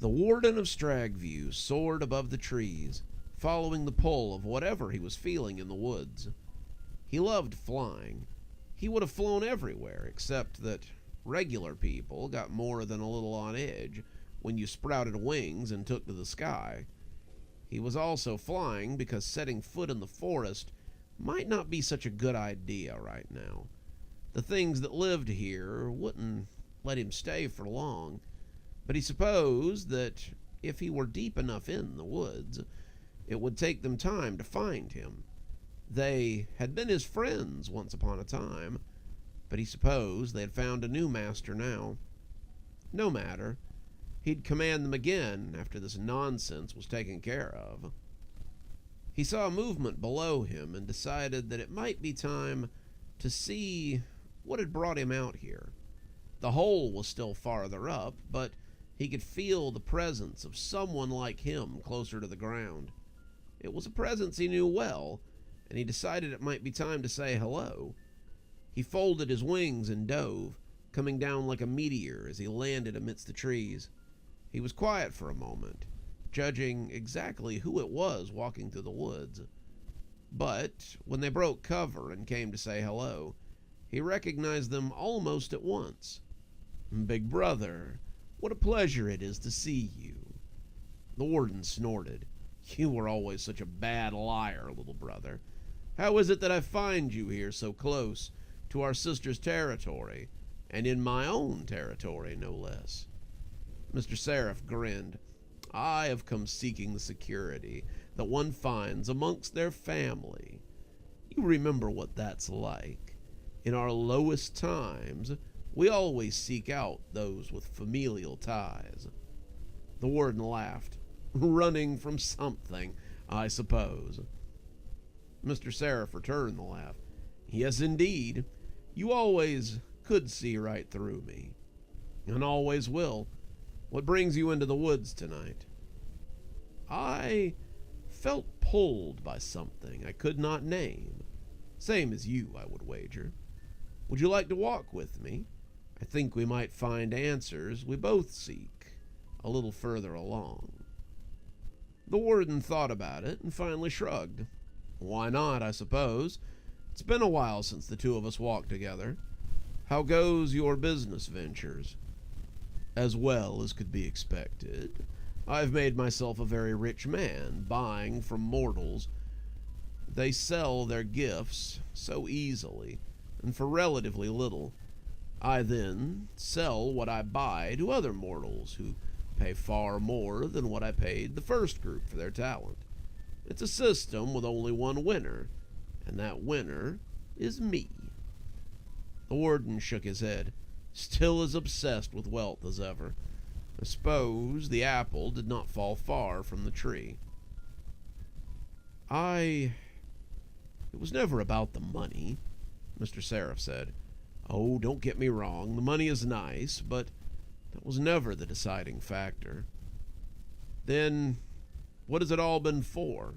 The Warden of Stragview soared above the trees, following the pull of whatever he was feeling in the woods. He loved flying. He would have flown everywhere, except that regular people got more than a little on edge when you sprouted wings and took to the sky. He was also flying because setting foot in the forest might not be such a good idea right now. The things that lived here wouldn't let him stay for long, but he supposed that if he were deep enough in the woods, it would take them time to find him. They had been his friends once upon a time, but he supposed they had found a new master now. No matter. He'd command them again after this nonsense was taken care of. He saw a movement below him and decided that it might be time to see what had brought him out here. The hole was still farther up, but he could feel the presence of someone like him closer to the ground. It was a presence he knew well, and he decided it might be time to say hello. He folded his wings and dove, coming down like a meteor as he landed amidst the trees. He was quiet for a moment, judging exactly who it was walking through the woods. But when they broke cover and came to say hello, he recognized them almost at once. "Big brother, what a pleasure it is to see you." The warden snorted. "You were always such a bad liar, little brother. How is it that I find you here so close to our sister's territory, and in my own territory, no less?" Mr. Seraph grinned. "I have come seeking the security that one finds amongst their family. You remember what that's like. In our lowest times, we always seek out those with familial ties." The warden laughed. "Running from something, I suppose." Mr. Seraph returned the laugh. "Yes, indeed. You always could see right through me. And always will. What brings you into the woods tonight?" "I felt pulled by something I could not name. Same as you, I would wager. Would you like to walk with me? I think we might find answers we both seek a little further along." The warden thought about it and finally shrugged. "Why not, I suppose? It's been a while since the two of us walked together. How goes your business ventures?" "As well as could be expected. I've made myself a very rich man, buying from mortals. They sell their gifts so easily, and for relatively little. I then sell what I buy to other mortals, who pay far more than what I paid the first group for their talent. It's a system with only one winner, and that winner is me." The warden shook his head, still as obsessed with wealth as ever. I suppose the apple did not fall far from the tree. It was never about the money," Mr. Seraph said. "Oh, don't get me wrong, the money is nice, but that was never the deciding factor." "Then, what has it all been for?"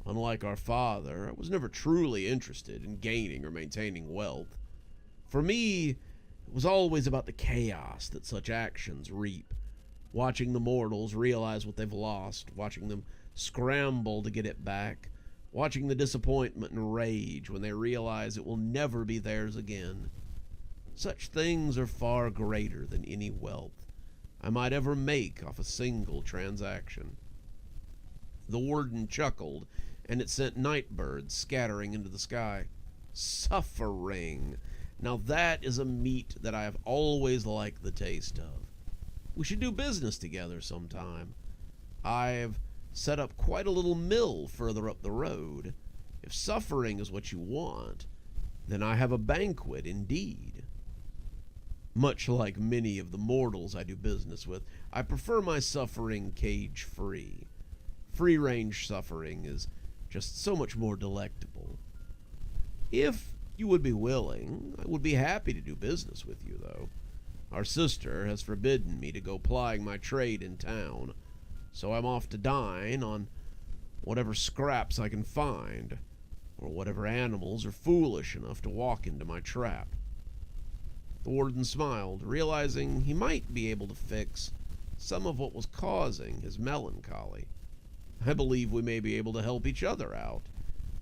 "Unlike our father, I was never truly interested in gaining or maintaining wealth. For me, it was always about the chaos that such actions reap. Watching the mortals realize what they've lost, watching them scramble to get it back, watching the disappointment and rage when they realize it will never be theirs again. Such things are far greater than any wealth I might ever make off a single transaction." The warden chuckled, and it sent night birds scattering into the sky. "Suffering! Now that is a meat that I have always liked the taste of. We should do business together sometime. I've set up quite a little mill further up the road. If suffering is what you want, then I have a banquet indeed." Much like many of the mortals I do business with, I prefer my suffering cage-free. Free-range suffering is just so much more delectable. If you would be willing, I would be happy to do business with you, though. Our sister has forbidden me to go plying my trade in town, so I'm off to dine on whatever scraps I can find, or whatever animals are foolish enough to walk into my trap." The warden smiled, realizing he might be able to fix some of what was causing his melancholy. "I believe we may be able to help each other out,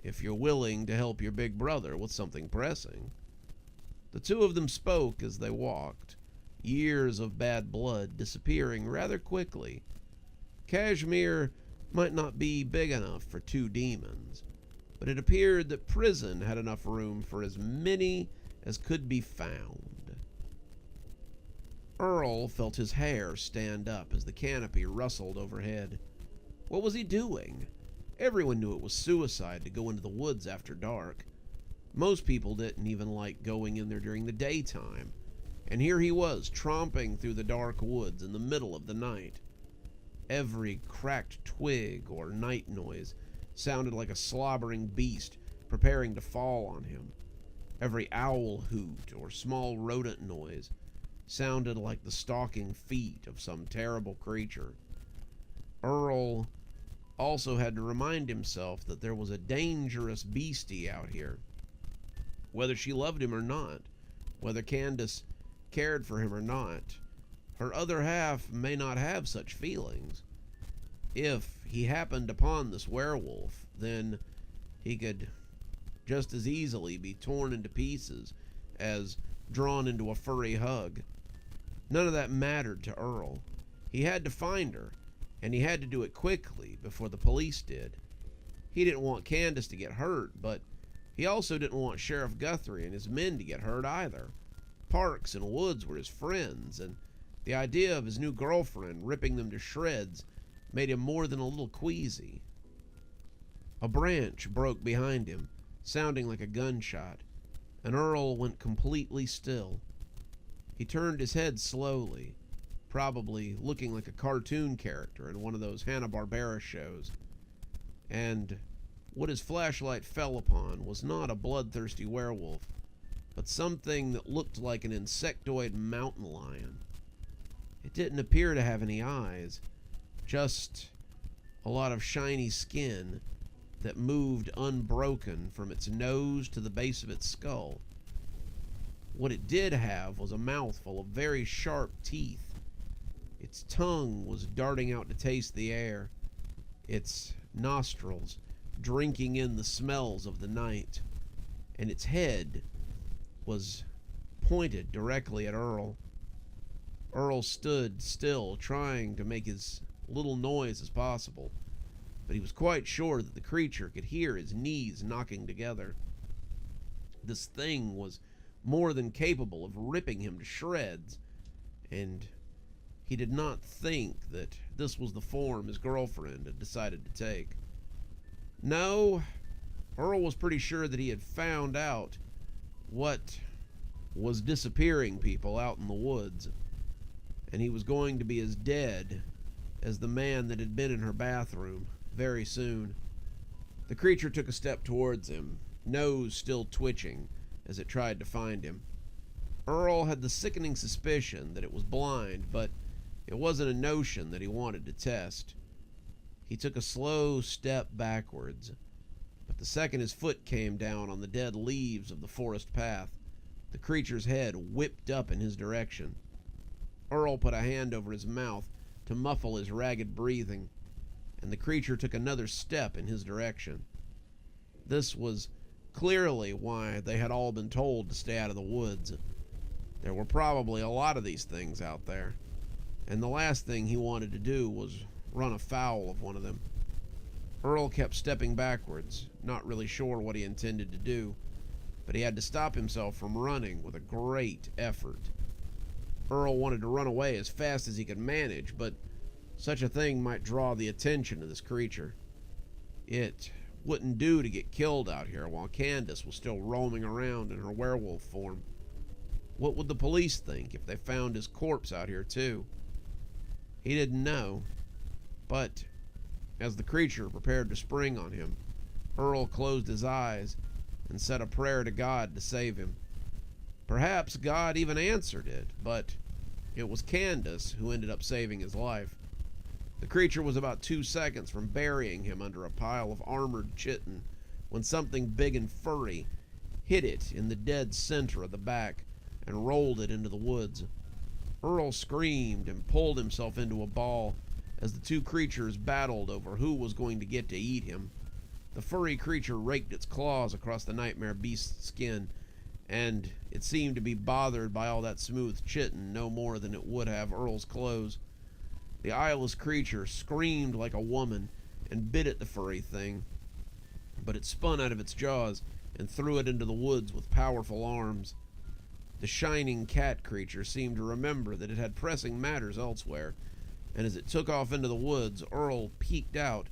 if you're willing to help your big brother with something pressing." The two of them spoke as they walked, years of bad blood disappearing rather quickly. Cashmere might not be big enough for two demons, but it appeared that prison had enough room for as many as could be found. Earl felt his hair stand up as the canopy rustled overhead. What was he doing? Everyone knew it was suicide to go into the woods after dark. Most people didn't even like going in there during the daytime, and here he was tromping through the dark woods in the middle of the night. Every cracked twig or night noise sounded like a slobbering beast preparing to fall on him. Every owl hoot or small rodent noise sounded like the stalking feet of some terrible creature. Earl also had to remind himself that there was a dangerous beastie out here. Whether she loved him or not, whether Candace cared for him or not, her other half may not have such feelings. If he happened upon this werewolf, then he could just as easily be torn into pieces as drawn into a furry hug. None of that mattered to Earl. He had to find her, and he had to do it quickly before the police did. He didn't want Candace to get hurt, but he also didn't want Sheriff Guthrie and his men to get hurt either. Parks and Woods were his friends, and the idea of his new girlfriend ripping them to shreds made him more than a little queasy. A branch broke behind him, sounding like a gunshot, and Earl went completely still. He turned his head slowly, probably looking like a cartoon character in one of those Hanna-Barbera shows, and what his flashlight fell upon was not a bloodthirsty werewolf, but something that looked like an insectoid mountain lion. It didn't appear to have any eyes, just a lot of shiny skin that moved unbroken from its nose to the base of its skull. What it did have was a mouthful of very sharp teeth. Its tongue was darting out to taste the air, its nostrils drinking in the smells of the night, and its head was pointed directly at Earl. Earl stood still, trying to make as little noise as possible, but he was quite sure that the creature could hear his knees knocking together. This thing was more than capable of ripping him to shreds, and he did not think that this was the form his girlfriend had decided to take. No, Earl was pretty sure that he had found out what was disappearing people out in the woods, and he was going to be as dead as the man that had been in her bathroom very soon. The creature took a step towards him, nose still twitching as it tried to find him. Earl had the sickening suspicion that it was blind, but it wasn't a notion that he wanted to test. He took a slow step backwards, but the second his foot came down on the dead leaves of the forest path, the creature's head whipped up in his direction. Earl put a hand over his mouth to muffle his ragged breathing, and the creature took another step in his direction. This was clearly why they had all been told to stay out of the woods. There were probably a lot of these things out there, and the last thing he wanted to do was run afoul of one of them. Earl kept stepping backwards, not really sure what he intended to do, but he had to stop himself from running with a great effort. Earl wanted to run away as fast as he could manage, but such a thing might draw the attention of this creature. It wouldn't do to get killed out here while Candace was still roaming around in her werewolf form. What would the police think if they found his corpse out here too? He didn't know, but as the creature prepared to spring on him, Earl closed his eyes and said a prayer to God to save him. Perhaps God even answered it, but it was Candace who ended up saving his life. The creature was about 2 seconds from burying him under a pile of armored chitin when something big and furry hit it in the dead center of the back and rolled it into the woods. Earl screamed and pulled himself into a ball as the two creatures battled over who was going to get to eat him. The furry creature raked its claws across the nightmare beast's skin, and it seemed to be bothered by all that smooth chitin no more than it would have Earl's clothes. The eyeless creature screamed like a woman and bit at the furry thing, but it spun out of its jaws and threw it into the woods with powerful arms. The shining cat creature seemed to remember that it had pressing matters elsewhere, and as it took off into the woods, Earl peeked out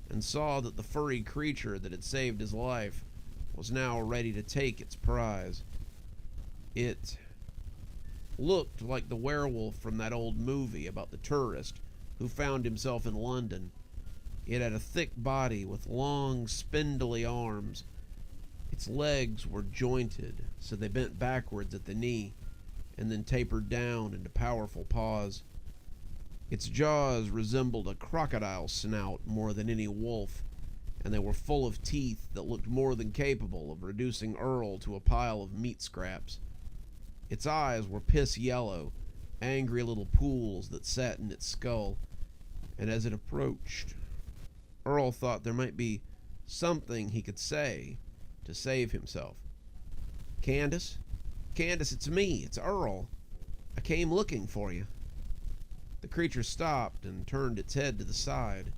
and saw that the furry creature that had saved his life was now ready to take its prize. It looked like the werewolf from that old movie about the tourist who found himself in London. It had a thick body with long, spindly arms. Its legs were jointed, so they bent backwards at the knee and then tapered down into powerful paws. Its jaws resembled a crocodile snout more than any wolf, and they were full of teeth that looked more than capable of reducing Earl to a pile of meat scraps. Its eyes were piss yellow, angry little pools that sat in its skull, and as it approached, Earl thought there might be something he could say to save himself. "Candace? Candace, it's me. It's Earl. I came looking for you." The creature stopped and turned its head to the side,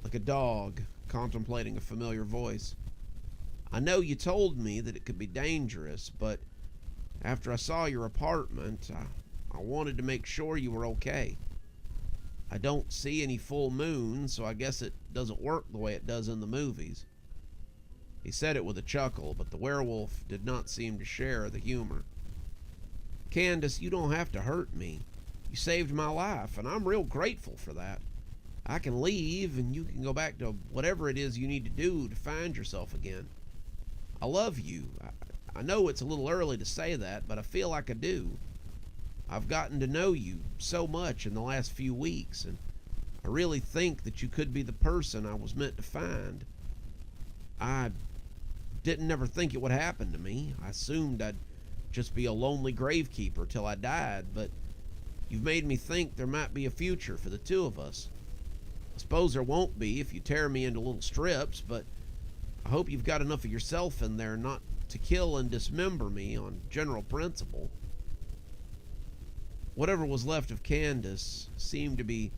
like a dog contemplating a familiar voice. "I know you told me that it could be dangerous, but after I saw your apartment, I wanted to make sure you were okay. I don't see any full moon, so I guess it doesn't work the way it does in the movies." He said it with a chuckle, but the werewolf did not seem to share the humor. "Candace, you don't have to hurt me. You saved my life, and I'm real grateful for that. I can leave, and you can go back to whatever it is you need to do to find yourself again. I love you. I know it's a little early to say that, but I feel like I do. I've gotten to know you so much in the last few weeks, and I really think that you could be the person I was meant to find. I didn't ever think it would happen to me. I assumed I'd just be a lonely gravekeeper till I died, but you've made me think there might be a future for the two of us. I suppose there won't be if you tear me into little strips, but I hope you've got enough of yourself in there not to kill and dismember me on general principle." Whatever was left of Candace seemed to be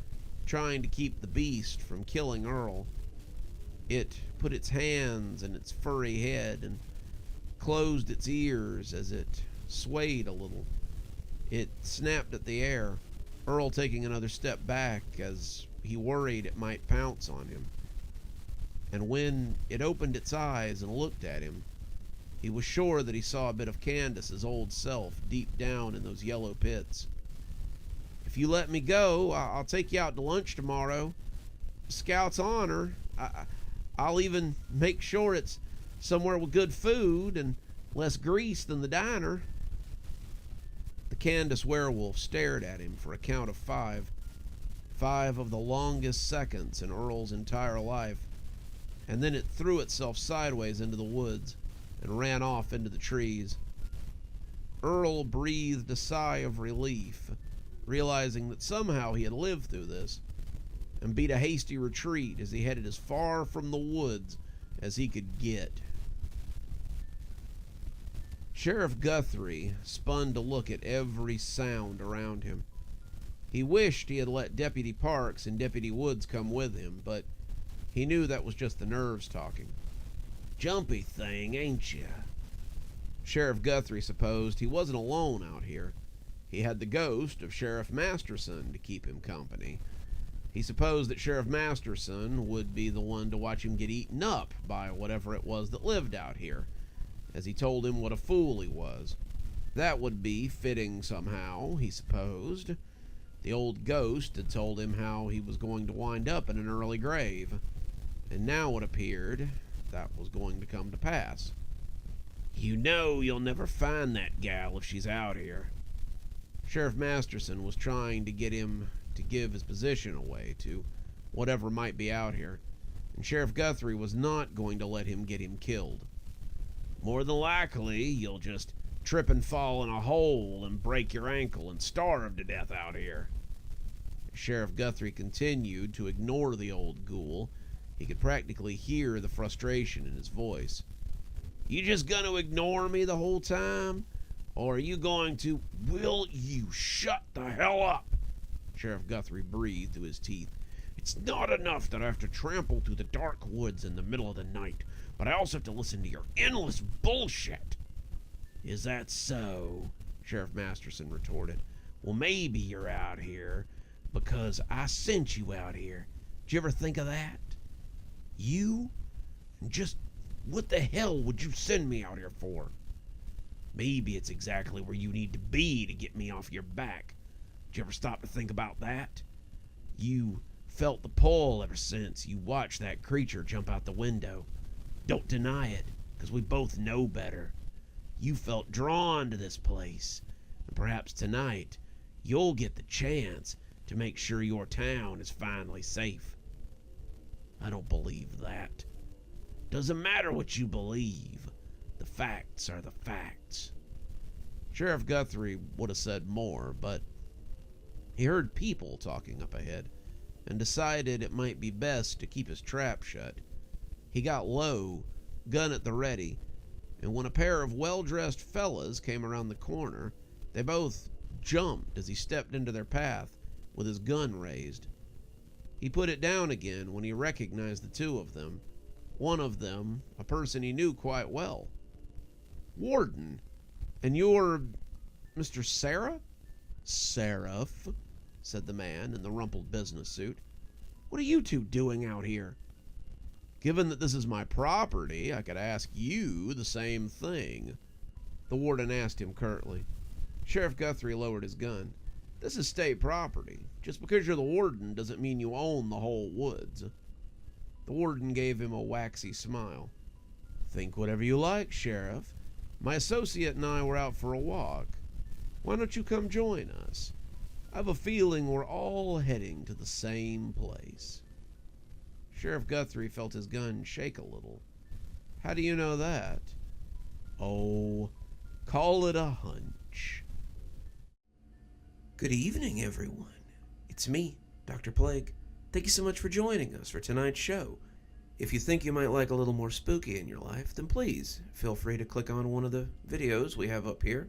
trying to keep the beast from killing Earl. It put its hands in its furry head and closed its ears as it swayed a little. It snapped at the air, Earl taking another step back as he worried it might pounce on him. And when it opened its eyes and looked at him, he was sure that he saw a bit of Candace's old self deep down in those yellow pits. "If you let me go, I'll take you out to lunch tomorrow. Scout's honor. I'll even make sure it's somewhere with good food and less grease than the diner." The Candace werewolf stared at him for a count of 5. 5 of the longest seconds in Earl's entire life, and then it threw itself sideways into the woods and ran off into the trees. Earl breathed a sigh of relief, realizing that somehow he had lived through this, and beat a hasty retreat as he headed as far from the woods as he could get. Sheriff Guthrie spun to look at every sound around him. He wished he had let Deputy Parks and Deputy Woods come with him, but he knew that was just the nerves talking. "Jumpy thing, ain't you?" Sheriff Guthrie supposed he wasn't alone out here. He had the ghost of Sheriff Masterson to keep him company. He supposed that Sheriff Masterson would be the one to watch him get eaten up by whatever it was that lived out here, as he told him what a fool he was. That would be fitting somehow, he supposed. The old ghost had told him how he was going to wind up in an early grave, and now it appeared that was going to come to pass. "You know you'll never find that gal if she's out here." Sheriff Masterson was trying to get him to give his position away to whatever might be out here, and Sheriff Guthrie was not going to let him get him killed. "More than likely, you'll just trip and fall in a hole and break your ankle and starve to death out here. Sheriff Guthrie continued to ignore the old ghoul. He could practically hear the frustration in his voice. You just gonna ignore me the whole time? Or are you going to... Will you shut the hell up? Sheriff Guthrie breathed through his teeth. It's not enough that I have to trample through the dark woods in the middle of the night, but I also have to listen to your endless bullshit. Is that so? Sheriff Masterson retorted. Well, maybe you're out here because I sent you out here. Did you ever think of that? You? Just what the hell would you send me out here for? Maybe it's exactly where you need to be to get me off your back. Did you ever stop to think about that? You felt the pull ever since you watched that creature jump out the window. Don't deny it, because we both know better. You felt drawn to this place, and perhaps tonight you'll get the chance to make sure your town is finally safe. I don't believe that. Doesn't matter what you believe. The facts are the facts. Sheriff Guthrie would have said more, but he heard people talking up ahead and decided it might be best to keep his trap shut. He got low, gun at the ready, and when a pair of well-dressed fellas came around the corner, they both jumped as he stepped into their path with his gun raised. He put it down again when he recognized the two of them. One of them, a person he knew quite well. Warden, and you're Mr. Sara? Seraph, said the man in the rumpled business suit. What are you two doing out here? Given that this is my property, I could ask you the same thing, the warden asked him curtly. Sheriff Guthrie lowered his gun. This is state property. Just because you're the warden doesn't mean you own the whole woods. The warden gave him a waxy smile. Think whatever you like, Sheriff. My associate and I were out for a walk. Why don't you come join us? I have a feeling we're all heading to the same place. Sheriff Guthrie felt his gun shake a little. How do you know that? Oh, call it a hunch. Good evening, everyone. It's me, Dr. Plague. Thank you so much for joining us for tonight's show. If you think you might like a little more spooky in your life, then please feel free to click on one of the videos we have up here.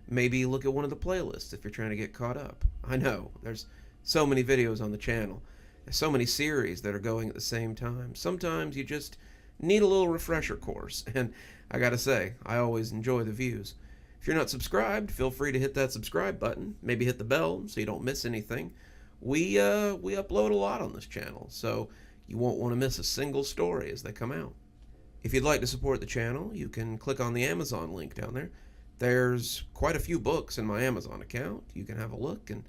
Maybe look at one of the playlists if you're trying to get caught up. I know, there's so many videos on the channel. There's so many series that are going at the same time. Sometimes you just need a little refresher course, and I gotta say, I always enjoy the views. If you're not subscribed, feel free to hit that subscribe button. Maybe hit the bell so you don't miss anything. We upload a lot on this channel, so you won't want to miss a single story as they come out. If you'd like to support the channel, you can click on the Amazon link down there. There's quite a few books in my Amazon account. You can have a look, and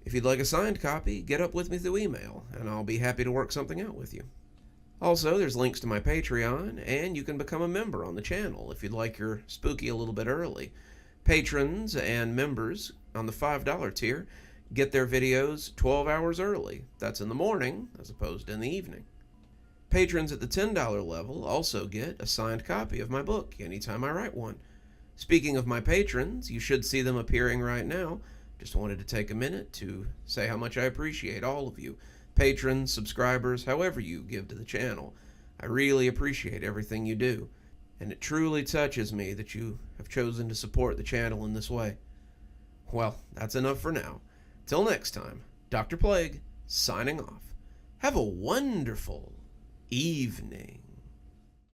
if you'd like a signed copy, get up with me through email, and I'll be happy to work something out with you. Also, there's links to my Patreon, and you can become a member on the channel if you'd like your spooky a little bit early. Patrons and members on the $5 tier get their videos 12 hours early. That's in the morning as opposed to in the evening. Patrons at the $10 level also get a signed copy of my book anytime I write one. Speaking of my patrons, you should see them appearing right now. Just wanted to take a minute to say how much I appreciate all of you. Patrons, subscribers, however you give to the channel. I really appreciate everything you do, and it truly touches me that you have chosen to support the channel in this way. Well, that's enough for now. Till next time, Dr. Plague, signing off. Have a wonderful evening.